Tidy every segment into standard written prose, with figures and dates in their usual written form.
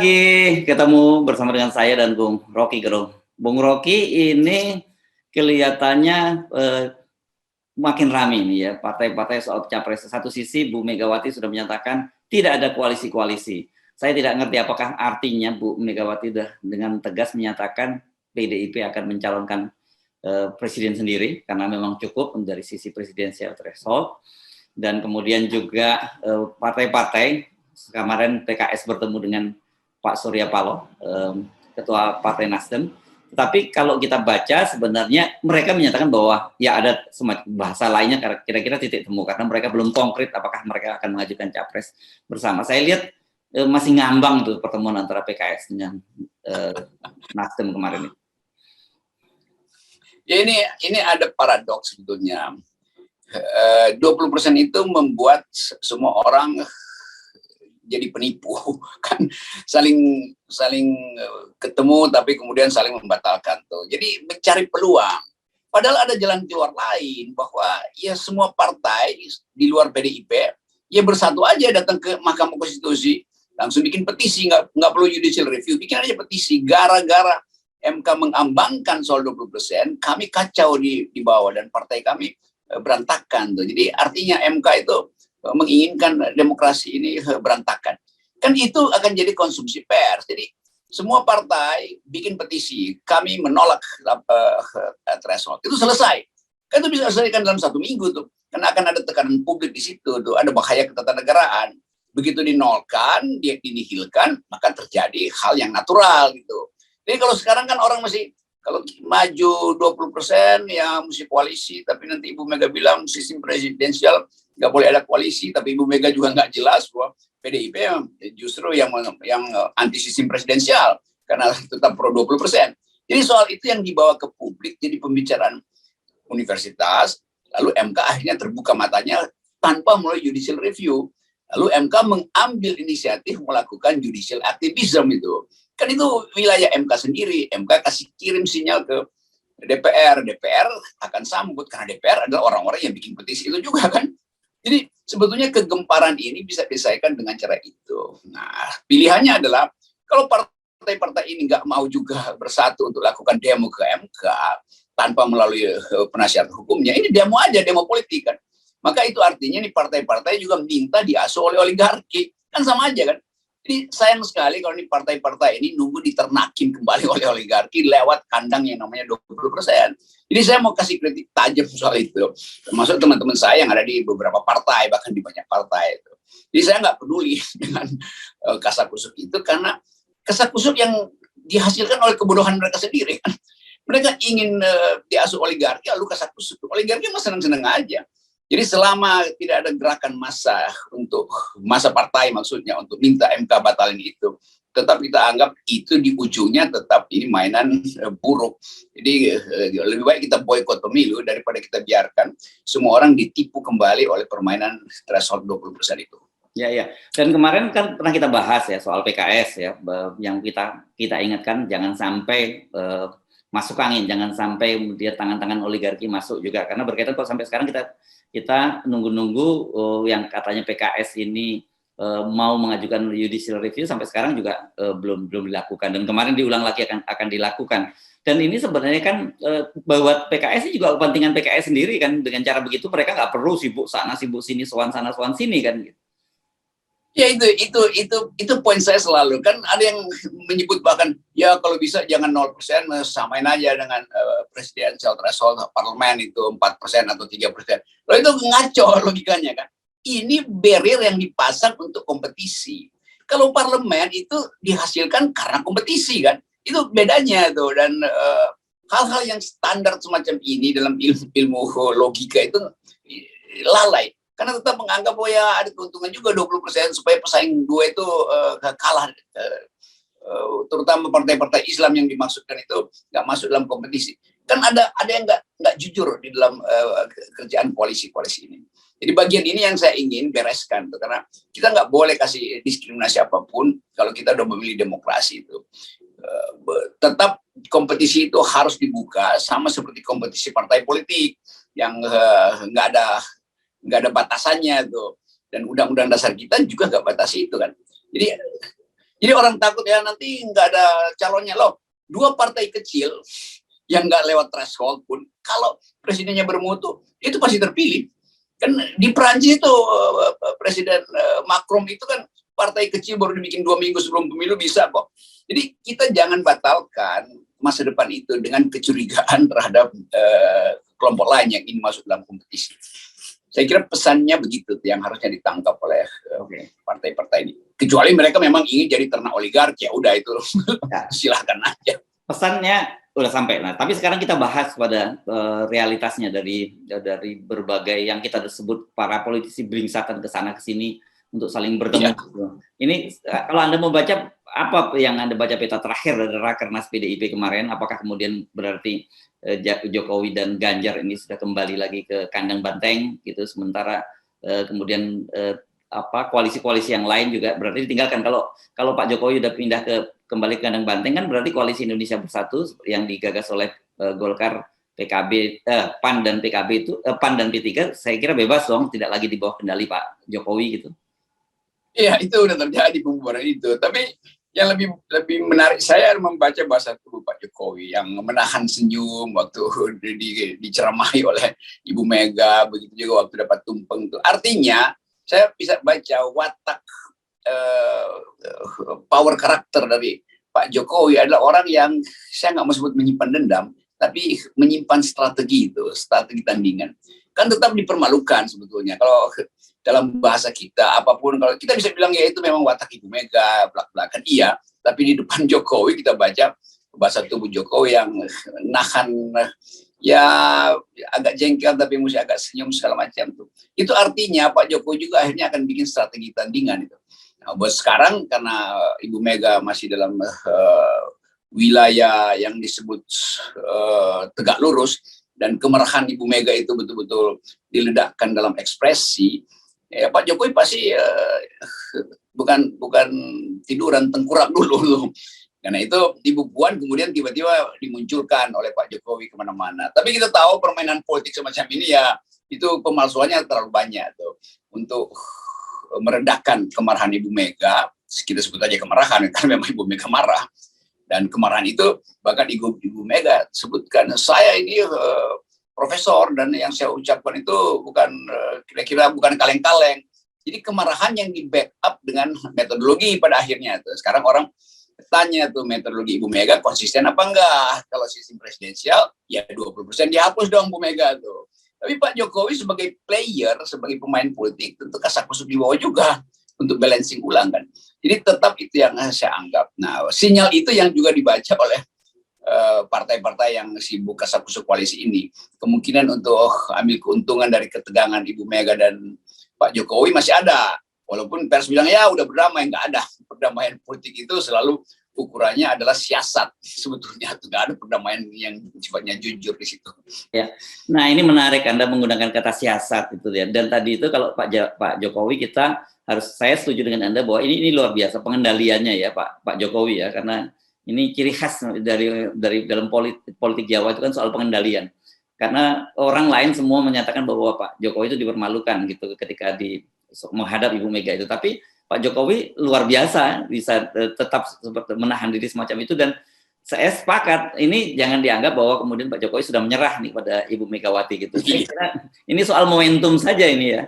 lagi ketemu bersama dengan saya dan Bung Rocky Gerung. Bung Rocky ini kelihatannya makin ramai nih ya, partai-partai soal capres. Satu sisi Bu Megawati sudah menyatakan tidak ada koalisi-koalisi. Saya tidak ngerti apakah artinya Bu Megawati sudah dengan tegas menyatakan PDIP akan mencalonkan presiden sendiri, karena memang cukup dari sisi presidensial threshold. Dan kemudian juga partai-partai, kemarin PKS bertemu dengan Pak Surya Paloh, Ketua Partai Nasdem. Tetapi kalau kita baca sebenarnya mereka menyatakan bahwa ya ada semacam bahasa lainnya kira-kira titik temu, karena mereka belum konkret apakah mereka akan mengajukan capres bersama. Saya lihat masih ngambang tuh pertemuan antara PKS dengan Nasdem kemarin itu. Ya ini ada paradoks sebetulnya. 20% itu membuat semua orang jadi penipu, kan saling ketemu tapi kemudian saling membatalkan tuh. Jadi mencari peluang. Padahal ada jalan keluar lain, bahwa ya semua partai di luar PDIP ya bersatu aja datang ke Mahkamah Konstitusi, langsung bikin petisi, nggak perlu judicial review, bikin aja petisi. Gara-gara MK mengambangkan soal 20%, kami kacau di bawah dan partai kami berantakan tuh. Jadi artinya MK itu menginginkan demokrasi ini berantakan. Kan itu akan jadi konsumsi pers. Jadi semua partai bikin petisi, kami menolak threshold. Itu selesai. Kan itu bisa diselesaikan dalam 1 minggu tuh. Karena akan ada tekanan publik di situ tuh, ada bahaya ketatanegaraan. Begitu dinolkan, dia dinihilkan, maka terjadi hal yang natural gitu. Jadi kalau sekarang kan orang masih, kalau maju 20% ya mesti koalisi, tapi nanti Ibu Mega bilang sistem presidensial nggak boleh ada koalisi, tapi Ibu Mega juga nggak jelas bahwa PDIP justru yang anti sistem presidensial karena tetap pro 20%. Jadi soal itu yang dibawa ke publik jadi pembicaraan universitas, lalu MK akhirnya terbuka matanya tanpa mulai judicial review. Lalu MK mengambil inisiatif melakukan judicial activism itu. Kan itu wilayah MK sendiri. MK kasih kirim sinyal ke DPR. DPR akan sambut karena DPR adalah orang-orang yang bikin petisi itu juga kan. Jadi sebetulnya kegemparan ini bisa diselesaikan dengan cara itu. Nah, pilihannya adalah kalau partai-partai ini nggak mau juga bersatu untuk lakukan demo ke MK tanpa melalui penasihat hukumnya, ini demo aja, demo politik kan. Maka itu artinya nih partai-partai juga minta diasuh oleh oligarki. Kan sama aja kan. Jadi sayang sekali kalau ini partai-partai ini nunggu diternakin kembali oleh oligarki lewat kandang yang namanya 20%. Jadi saya mau kasih kritik tajam soal itu. Termasuk teman-teman saya yang ada di beberapa partai, bahkan di banyak partai itu. Jadi saya nggak peduli dengan kasakusuk itu, karena kasakusuk yang dihasilkan oleh kebodohan mereka sendiri. Mereka ingin diasuh oligarki, lalu kasakusuk. Oligarki mah seneng-seneng aja. Jadi selama tidak ada gerakan massa untuk massa partai maksudnya untuk minta MK batalin itu, tetap kita anggap itu di ujungnya tetap ini mainan buruk. Jadi lebih baik kita boikot pemilu daripada kita biarkan semua orang ditipu kembali oleh permainan threshold 20% itu. Ya, ya. Dan kemarin kan pernah kita bahas ya soal PKS ya, yang kita ingatkan jangan sampai masuk angin, jangan sampai dia tangan-tangan oligarki masuk juga, karena berkaitan kok sampai sekarang kita nunggu-nunggu yang katanya PKS ini mau mengajukan judicial review sampai sekarang juga belum dilakukan, dan kemarin diulang lagi akan dilakukan. Dan ini sebenarnya kan bahwa PKS ini juga kepentingan PKS sendiri kan, dengan cara begitu mereka nggak perlu sibuk sana sibuk sini, soan sana soan sini kan gitu. Ya itu poin saya selalu. Kan ada yang menyebut bahkan ya kalau bisa jangan 0%, samain aja dengan presidential threshold parlemen itu 4% atau 3%. Loh itu ngaco logikanya kan. Ini barrier yang dipasang untuk kompetisi. Kalau parlemen itu dihasilkan karena kompetisi kan. Itu bedanya tuh. Dan hal-hal yang standar semacam ini dalam ilmu logika itu lalai. Karena tetap menganggap bahwa ya ada keuntungan juga 20% supaya pesaing dua itu kalah. Terutama partai-partai Islam yang dimaksudkan itu nggak masuk dalam kompetisi. Kan ada yang nggak jujur di dalam kerjaan koalisi ini. Jadi bagian ini yang saya ingin bereskan tuh, karena kita nggak boleh kasih diskriminasi apapun kalau kita udah memilih demokrasi itu. Tetap kompetisi itu harus dibuka sama seperti kompetisi partai politik yang nggak ada batasannya tuh, dan undang-undang dasar kita juga nggak batasi itu kan. Jadi Jadi orang takut ya nanti nggak ada calonnya loh. Dua partai kecil yang nggak lewat threshold pun, kalau presidennya bermutu, itu pasti terpilih. Kan di Perancis itu Presiden Macron itu kan partai kecil baru dibikin 2 minggu sebelum pemilu bisa kok. Jadi kita jangan batalkan masa depan itu dengan kecurigaan terhadap kelompok lain yang ingin masuk dalam kompetisi. Saya kira pesannya begitu yang harusnya ditangkap oleh partai-partai ini. Kecuali mereka memang ingin jadi ternak oligarki, ya udah itu silahkan aja. Pesannya udah sampai. Nah, tapi sekarang kita bahas pada realitasnya dari berbagai yang kita sebut para politisi beringsatan ke sana ke sini untuk saling bertemu. Ya. Ini kalau Anda membaca apa yang Anda baca peta terakhir dari Rakernas PDIP kemarin, apakah kemudian berarti Jokowi dan Ganjar ini sudah kembali lagi ke kandang banteng gitu, sementara kemudian koalisi-koalisi yang lain juga berarti ditinggalkan. Kalau Pak Jokowi udah pindah kembali ke kandang banteng, kan berarti koalisi Indonesia Bersatu yang digagas oleh Golkar, PKB, PAN dan PKB itu PAN dan P3 saya kira bebas dong, tidak lagi di bawah kendali Pak Jokowi gitu. Iya, itu udah terjadi pembubaran itu. Tapi yang lebih menarik saya membaca bahasa tubuh Pak Jokowi yang menahan senyum waktu diceramahi oleh Ibu Mega, begitu juga waktu dapat tumpeng itu. Artinya saya bisa baca watak power karakter dari Pak Jokowi adalah orang yang saya nggak mau sebut menyimpan dendam, tapi menyimpan strategi itu, strategi tandingan. Kan tetap dipermalukan sebetulnya. Kalau dalam bahasa kita, apapun, kalau kita bisa bilang ya itu memang watak Ibu Mega, belak-belakan, iya. Tapi di depan Jokowi kita baca bahasa tubuh Jokowi yang nahan, ya agak jengkel tapi mesti agak senyum segala macam tuh. Itu artinya Pak Jokowi juga akhirnya akan bikin strategi tandingan itu. Nah, buat sekarang karena Ibu Mega masih dalam wilayah yang disebut tegak lurus dan kemarahan Ibu Mega itu betul-betul diledakkan dalam ekspresi, ya Pak Jokowi pasti bukan tiduran, tengkurap dulu. Karena itu Ibu Puan kemudian tiba-tiba dimunculkan oleh Pak Jokowi kemana-mana. Tapi kita tahu permainan politik semacam ini ya itu pemalsuannya terlalu banyak tuh untuk meredakan kemarahan Ibu Mega. Kita sebut aja kemarahan karena memang Ibu Mega marah. Dan kemarahan itu bahkan Ibu Mega sebutkan, saya ini profesor dan yang saya ucapkan itu bukan kira-kira bukan kaleng-kaleng. Jadi kemarahan yang di backup dengan metodologi pada akhirnya. Sekarang orang tanya tuh metodologi Ibu Mega konsisten apa enggak? Kalau sistem presidensial ya 20% dihapus dong Bu Mega tuh. Tapi Pak Jokowi sebagai player, sebagai pemain politik tentu kasakusuk di bawah juga untuk balancing ulang kan. Jadi tetap itu yang saya anggap. Nah, sinyal itu yang juga dibaca oleh partai-partai yang sibuk kasakusuk koalisi ini. Kemungkinan untuk ambil keuntungan dari ketegangan Ibu Mega dan Pak Jokowi masih ada. Walaupun pers bilang ya udah berdamai, nggak ada. Perdamaian politik itu selalu ukurannya adalah siasat. Sebetulnya nggak ada perdamaian yang sifatnya jujur di situ. Ya, nah ini menarik Anda menggunakan kata siasat itu ya. Dan tadi itu kalau Pak Jokowi saya setuju dengan Anda bahwa ini luar biasa pengendaliannya ya Pak Jokowi ya, karena ini ciri khas dari dalam politik Jawa itu kan soal pengendalian. Karena orang lain semua menyatakan bahwa Pak Jokowi itu dipermalukan gitu ketika menghadap Ibu Mega itu. Tapi Pak Jokowi luar biasa bisa tetap menahan diri semacam itu, dan saya sepakat ini jangan dianggap bahwa kemudian Pak Jokowi sudah menyerah nih pada Ibu Megawati gitu. Saya kira ini soal momentum saja ini ya.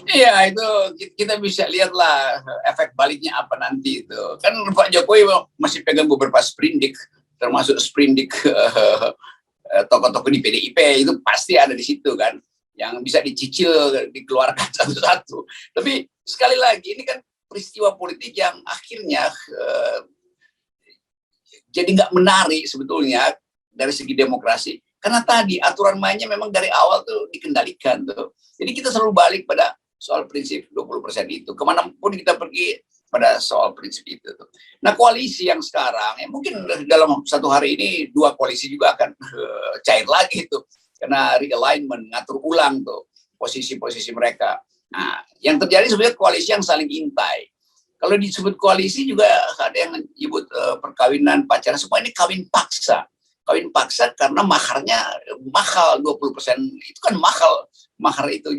Iya, itu kita bisa lihatlah efek baliknya apa nanti itu. Kan Pak Jokowi masih pegang beberapa sprindik, termasuk sprindik tokoh-tokoh di PDIP itu pasti ada di situ kan, yang bisa dicicil dikeluarkan satu-satu. Tapi sekali lagi ini kan peristiwa politik yang akhirnya jadi nggak menarik sebetulnya dari segi demokrasi. Karena tadi aturan mainnya memang dari awal tuh dikendalikan tuh. Jadi kita selalu balik pada soal prinsip 20% itu. Kemanapun kita pergi pada soal prinsip itu. Nah koalisi yang sekarang, ya mungkin dalam satu hari ini 2 koalisi juga akan cair lagi itu. Karena realignment, ngatur ulang tuh posisi-posisi mereka. Nah yang terjadi sebenarnya koalisi yang saling intai. Kalau disebut koalisi juga ada yang menyebut perkawinan, pacaran, semua ini kawin paksa. Kawin paksa karena maharnya mahal 20%, itu kan mahal, mahar itu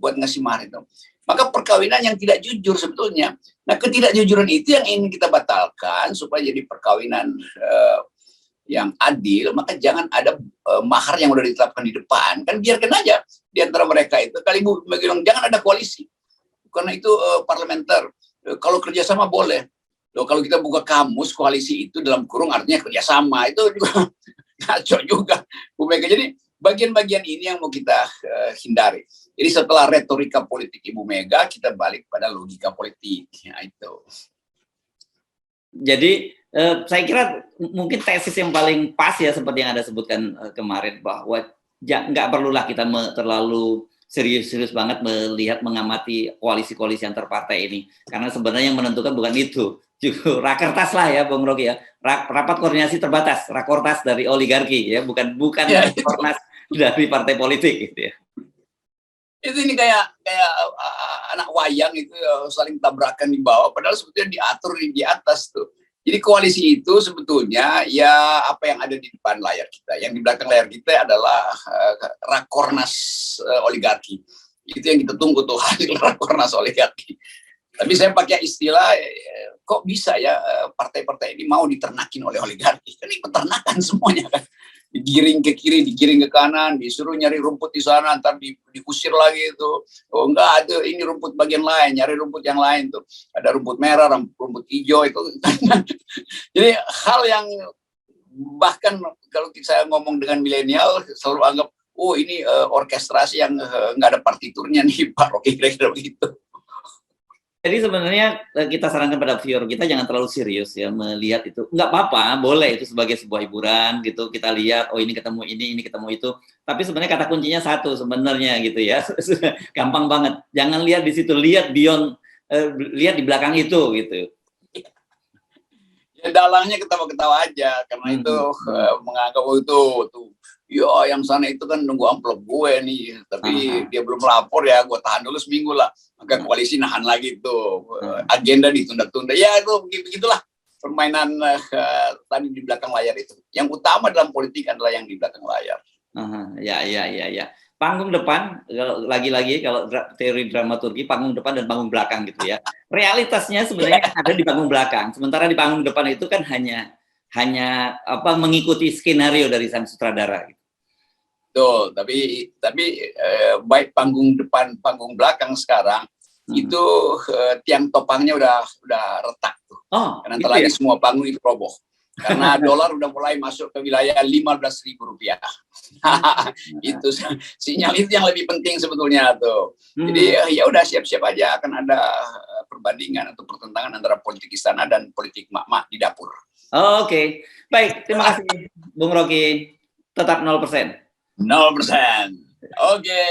buat ngasih mahar itu. Maka perkawinan yang tidak jujur sebetulnya. Nah, ketidakjujuran itu yang ingin kita batalkan supaya jadi perkawinan yang adil, maka jangan ada mahar yang udah ditetapkan di depan. Kan biarkan aja di antara mereka itu. Kali Ibu bilang jangan ada koalisi. Karena itu parlementer. Kalau kerjasama boleh. Loh, kalau kita buka kamus koalisi itu dalam kurung artinya kerjasama, itu juga ngaco juga Bu Mega. Jadi bagian-bagian ini yang mau kita hindari. Jadi setelah retorika politik Ibu Mega, kita balik pada logika politik. Ya, itu. Jadi saya kira mungkin tesis yang paling pas ya seperti yang Anda sebutkan kemarin, bahwa nggak perlulah kita terlalu serius-serius banget melihat mengamati koalisi-koalisi antar partai ini, karena sebenarnya yang menentukan bukan itu, juga rakertas lah ya Bung Rocky ya, rapat koordinasi terbatas, rakortas dari oligarki ya, bukan Ya, rakornas dari partai politik gitu ya. Itu ini kayak anak wayang itu saling tabrakan di bawah, padahal sebetulnya diatur di atas tuh. Jadi koalisi itu sebetulnya ya apa yang ada di depan layar kita, yang di belakang layar kita adalah rakornas oligarki. Itu yang kita tunggu tuh, hasil rakornas oligarki. Tapi saya pakai istilah, kok bisa ya partai-partai ini mau diternakin oleh oligarki? Kan ini peternakan semuanya kan. Digiring ke kiri, digiring ke kanan, disuruh nyari rumput di sana, ntar diusir lagi itu. Oh enggak, ada ini rumput bagian lain, nyari rumput yang lain tuh. Ada rumput merah, rumput hijau itu. Jadi hal yang bahkan kalau saya ngomong dengan milenial selalu anggap, oh ini orkestrasi yang nggak ada partiturnya nih Pak Rocky, kira-kira begitu. Jadi sebenarnya kita sarankan pada viewer kita jangan terlalu serius ya melihat itu. Nggak apa-apa, boleh itu sebagai sebuah hiburan gitu. Kita lihat, oh ini ketemu ini ketemu itu. Tapi sebenarnya kata kuncinya satu sebenarnya gitu ya. Gampang banget. Jangan lihat di situ, lihat beyond, lihat di belakang itu gitu. Ya dalangnya ketawa-ketawa aja karena itu menganggap itu tuh ya yang sana itu kan nunggu amplop gue nih, tapi dia belum lapor ya, gue tahan dulu seminggu lah, maka koalisi nahan lagi tuh, agenda ditunda-tunda, ya itu begitulah permainan tadi di belakang layar itu. Yang utama dalam politik adalah yang di belakang layar. Ya. Panggung depan, lagi-lagi kalau teori dramaturgi, panggung depan dan panggung belakang gitu ya. Realitasnya sebenarnya kan ada di panggung belakang. Sementara di panggung depan itu kan hanya apa mengikuti skenario dari sang sutradara. Gitu. Betul, tapi baik panggung depan, panggung belakang sekarang itu tiang topangnya udah retak tuh. Karena gitu lagi semua panggung itu roboh. Karena dolar udah mulai masuk ke wilayah Rp15.000. Itu sinyal itu yang lebih penting sebetulnya tuh. Jadi ya udah siap-siap aja akan ada perbandingan atau pertentangan antara politik istana dan politik mak-mak di dapur. Oke. Baik, terima kasih Bung Rocky. Tetap 0%. 0%. Oke.